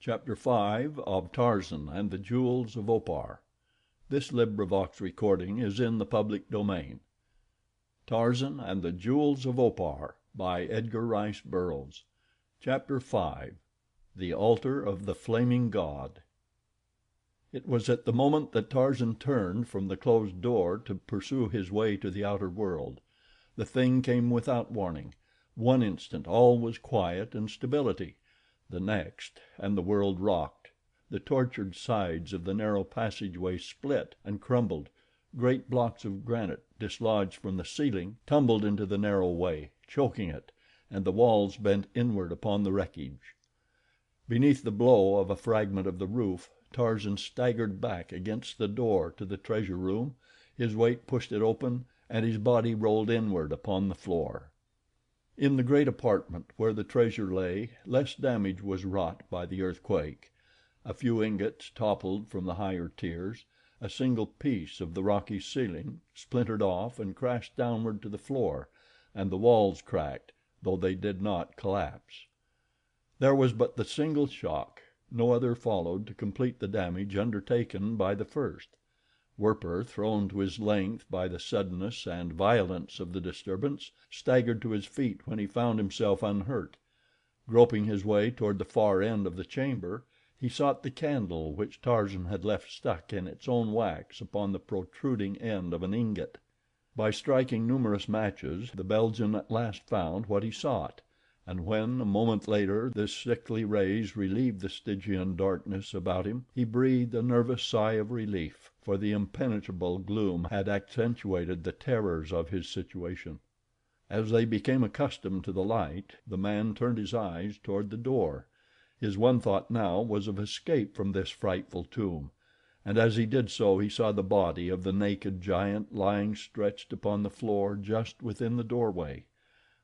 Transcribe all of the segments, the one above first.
Chapter 5 of Tarzan and the Jewels of Opar. Tarzan and the Jewels of Opar by Edgar Rice Burroughs. Chapter 5 The Altar of the Flaming God. It was at the moment that Tarzan turned from the closed door to pursue his way to the outer world. The thing came without warning. One instant all was quiet and stability. The next, and the world rocked. The tortured sides of the narrow passageway split and crumbled. Great blocks of granite, dislodged from the ceiling, tumbled into the narrow way, choking it, and the walls bent inward upon the wreckage. Beneath the blow of a fragment of the roof, Tarzan staggered back against the door to the treasure room. His weight pushed it open, and his body rolled inward upon the floor. In the great apartment where the treasure lay, less damage was wrought by the earthquake. A few ingots toppled from the higher tiers, a single piece of the rocky ceiling splintered off and crashed downward to the floor, and the walls cracked, though they did not collapse. There was but the single shock. No other followed to complete the damage undertaken by the first. Werper, thrown to his length by the suddenness and violence of the disturbance, staggered to his feet when he found himself unhurt. Groping his way toward the far end of the chamber, he sought the candle which Tarzan had left stuck in its own wax upon the protruding end of an ingot. By striking numerous matches, the Belgian at last found what he sought, and when, a moment later, the sickly rays relieved the Stygian darkness about him, he breathed a nervous sigh of relief, for the impenetrable gloom had accentuated the terrors of his situation. As they became accustomed to the light, the man turned his eyes toward the door. His one thought now was of escape from this frightful tomb, and as he did so he saw the body of the naked giant lying stretched upon the floor just within the doorway.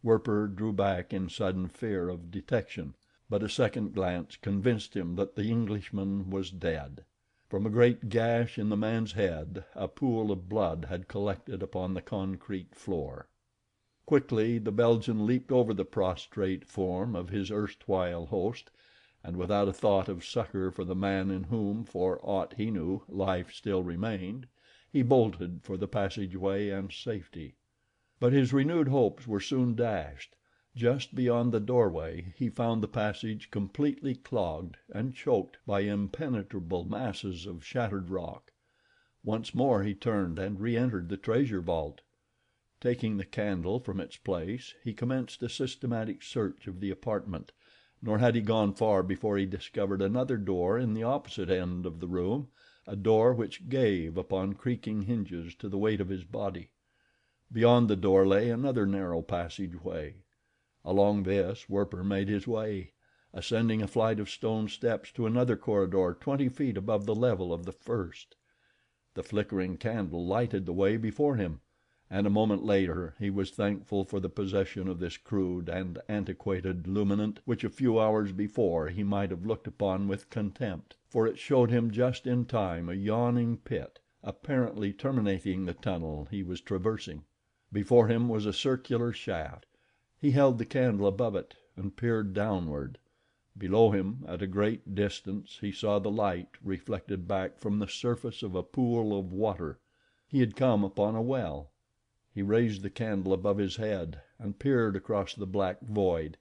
Werper drew back in sudden fear of detection, but a second glance convinced him that the Englishman was dead. From a great gash in the man's head a pool of blood had collected upon the concrete floor. Quickly the Belgian leaped over the prostrate form of his erstwhile host, and without a thought of succor for the man in whom, for aught he knew, life still remained, he bolted for the passageway and safety. But his renewed hopes were soon dashed. Just beyond the doorway he found the passage completely clogged and choked by impenetrable masses of shattered rock. Once more he turned and re-entered the treasure vault. Taking the candle from its place, he commenced a systematic search of the apartment, nor had he gone far before he discovered another door in the opposite end of the room, a door which gave upon creaking hinges to the weight of his body. Beyond the door lay another narrow passageway. Along this Werper made his way, ascending a flight of stone steps to another corridor 20 feet above the level of the first. The flickering candle lighted the way before him, and a moment later he was thankful for the possession of this crude and antiquated luminant which a few hours before he might have looked upon with contempt, for it showed him just in time a yawning pit, apparently terminating the tunnel he was traversing. Before him was a circular shaft. He held the candle above it and peered downward. Below him, at a great distance, he saw the light reflected back from the surface of a pool of water. He had come upon a well. He raised the candle above his head and peered across the black void,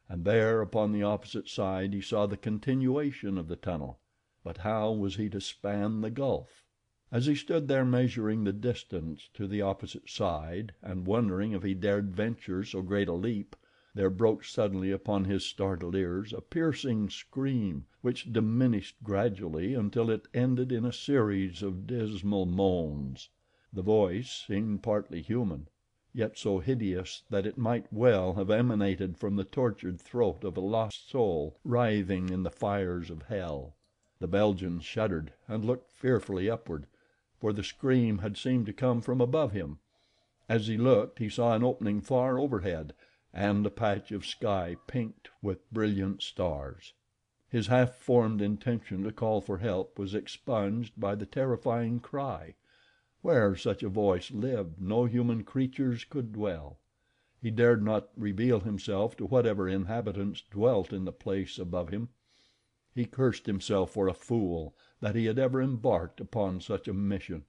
and there upon the opposite side he saw the continuation of the tunnel. But how was he to span the gulf? As he stood there measuring the distance to the opposite side, and wondering if he dared venture so great a leap, there broke suddenly upon his startled ears a piercing scream, which diminished gradually until it ended in a series of dismal moans. The voice seemed partly human, yet so hideous that it might well have emanated from the tortured throat of a lost soul writhing in the fires of hell. The Belgian shuddered and looked fearfully upward, for the scream had seemed to come from above him. As he looked he saw an opening far overhead, and a patch of sky pinked with brilliant stars. His half-formed intention to call for help was expunged by the terrifying cry. Where such a voice lived no human creatures could dwell. He dared not reveal himself to whatever inhabitants dwelt in the place above him. He cursed himself for a fool that he had ever embarked upon such a mission.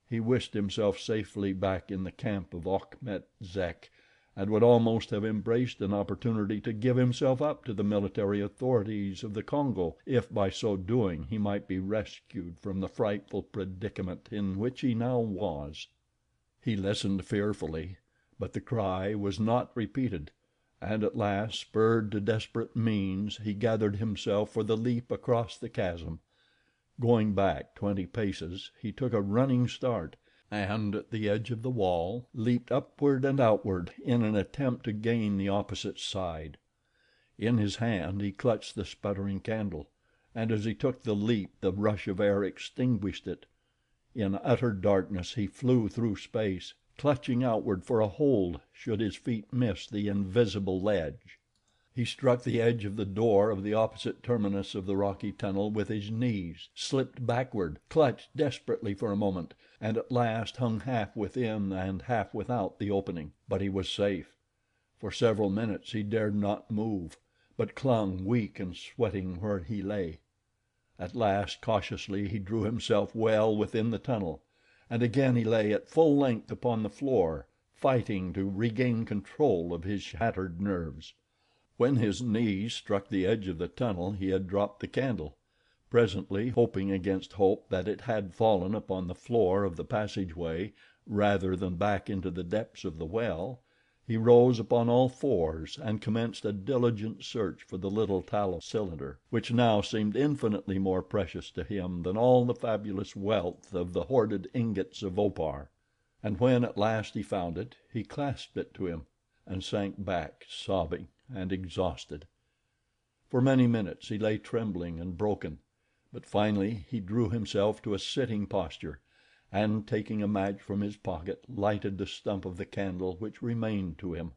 He wished himself safely back in the camp of Achmet Zek, and would almost have embraced an opportunity to give himself up to the military authorities of the Congo if by so doing he might be rescued from the frightful predicament in which he now was. He listened fearfully, but the cry was not repeated, and at last, spurred to desperate means, he gathered himself for the leap across the chasm. Going back 20 paces, he took a running start, and at the edge of the wall leaped upward and outward in an attempt to gain the opposite side. In his hand he clutched the sputtering candle, and as he took the leap the rush of air extinguished it. In utter darkness he flew through space, clutching outward for a hold should his feet miss the invisible ledge. He struck the edge of the door of the opposite terminus of the rocky tunnel with his knees, slipped backward, clutched desperately for a moment, and at last hung half within and half without the opening; but he was safe. For several minutes he dared not move, but clung weak and sweating where he lay. At last, cautiously, he drew himself well within the tunnel, and again he lay at full length upon the floor, fighting to regain control of his shattered nerves. When his knees struck the edge of the tunnel he had dropped the candle. Presently, hoping against hope that it had fallen upon the floor of the passageway rather than back into the depths of the well, he rose upon all fours and commenced a diligent search for the little tallow cylinder, which now seemed infinitely more precious to him than all the fabulous wealth of the hoarded ingots of Opar. And when at last he found it, he clasped it to him and sank back, sobbing and exhausted. For many minutes he lay trembling and broken, but finally he drew himself to a sitting posture, and taking a match from his pocket, lighted the stump of the candle which remained to him.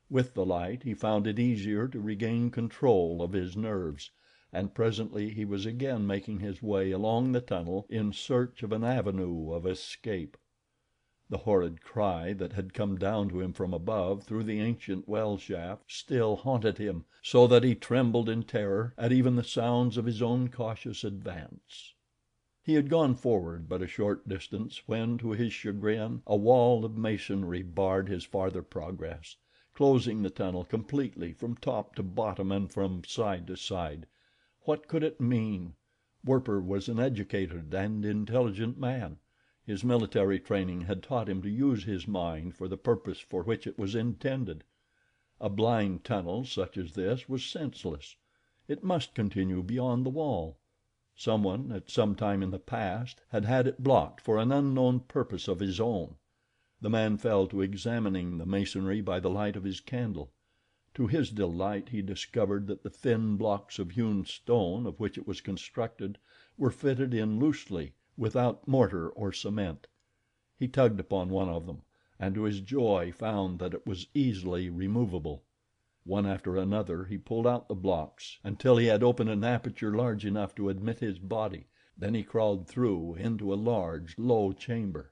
With the light he found it easier to regain control of his nerves, and presently he was again making his way along the tunnel in search of an avenue of escape. The horrid cry that had come down to him from above through the ancient well shaft still haunted him, so that he trembled in terror at even the sounds of his own cautious advance. He had gone forward but a short distance when, to his chagrin, a wall of masonry barred his farther progress, closing the tunnel completely from top to bottom and from side to side. What could it mean? Werper was an educated and intelligent man. His military training had taught him to use his mind for the purpose for which it was intended. A blind tunnel such as this was senseless. It must continue beyond the wall. Someone, at some time in the past, had had it blocked for an unknown purpose of his own. The man fell to examining the masonry by the light of his candle. To his delight he discovered that the thin blocks of hewn stone of which it was constructed were fitted in loosely, without mortar or cement. He tugged upon one of them, and to his joy found that it was easily removable. One after another he pulled out the blocks until he had opened an aperture large enough to admit his body. Then he crawled through into a large, low chamber.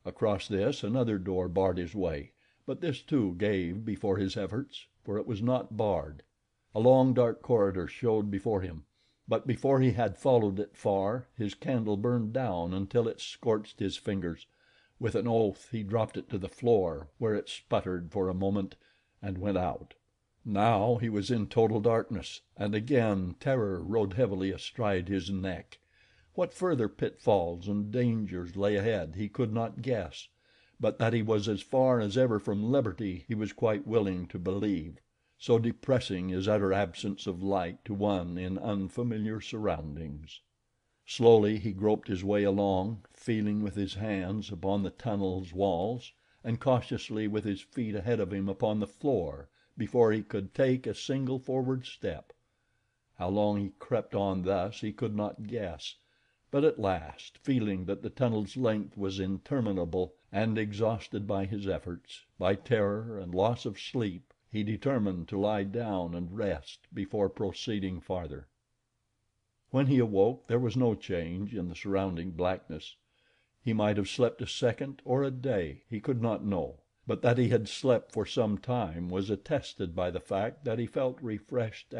Across this another door barred his way, but this too gave before his efforts, for it was not barred. A long, dark corridor showed before him, but before he had followed it far his candle burned down until it scorched his fingers. With an oath he dropped it to the floor, where it sputtered for a moment and went out. Now he was in total darkness, and again terror rode heavily astride his neck. What further pitfalls and dangers lay ahead he could not guess, but that he was as far as ever from liberty he was quite willing to believe. So depressing is utter absence of light to one in unfamiliar surroundings. Slowly he groped his way along, feeling with his hands upon the tunnel's walls, and cautiously with his feet ahead of him upon the floor before he could take a single forward step. How long he crept on thus he could not guess, but at last, feeling that the tunnel's length was interminable, and exhausted by his efforts, by terror and loss of sleep, he determined to lie down and rest before proceeding farther. When he awoke there was no change in the surrounding blackness. He might have slept a second or a day, he could not know, but that he had slept for some time was attested by the fact that he felt refreshed